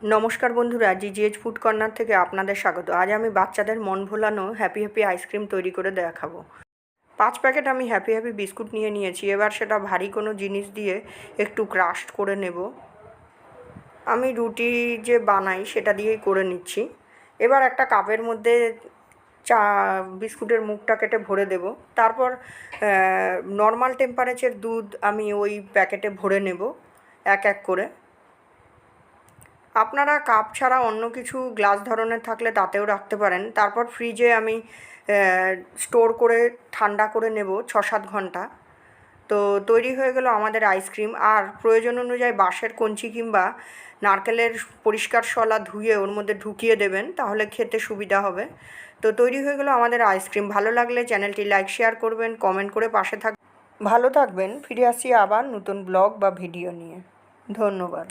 নমস্কার বন্ধুরা, জিজিএইচ food corner থেকে আপনাদের স্বাগত। আজ আমি বাচ্চাদের মন ভোলানো হ্যাপি হ্যাপি আইসক্রিম তৈরি করে দেখাবো। 5 প্যাকেট আমি হ্যাপি হ্যাপি বিস্কুট নিয়ে নিয়েছি। এবার সেটা ভারী কোনো জিনিস দিয়ে একটু ক্রাশড করে নেব। আমি রুটি যে বানাই সেটা দিয়েই করে নিচ্ছি। এবার একটা কাপের মধ্যে বিস্কুটের মুখটা কেটে ভরে দেব। তারপর নর্মাল টেম্পারেচার দুধ আমি ওই প্যাকেটে ভরে নেব এক এক করে। আপনারা কাপ ছাড়া অন্য কিছু গ্লাস ধরনের থাকলে তাতেও রাখতে পারেন। তারপর ফ্রিজে আমি স্টোর করে ঠান্ডা করে নেব 6-7 ঘন্টা। তো তৈরি হয়ে গেল আমাদের আইসক্রিম। আর প্রয়োজন অনুযায়ী বাঁশের কঞ্চি কিংবা নারকেলের পরিষ্কার শলা ধুয়ে ওর মধ্যে ঢুকিয়ে দেবেন, তাহলে খেতে সুবিধা হবে। তো তৈরি হয়ে গেল আমাদের আইসক্রিম। ভালো লাগলে চ্যানেলটি লাইক শেয়ার করবেন, কমেন্ট করে পাশে ভালো থাকবেন। ফিরে আসি আবার নতুন ব্লগ বা ভিডিও নিয়ে। ধন্যবাদ।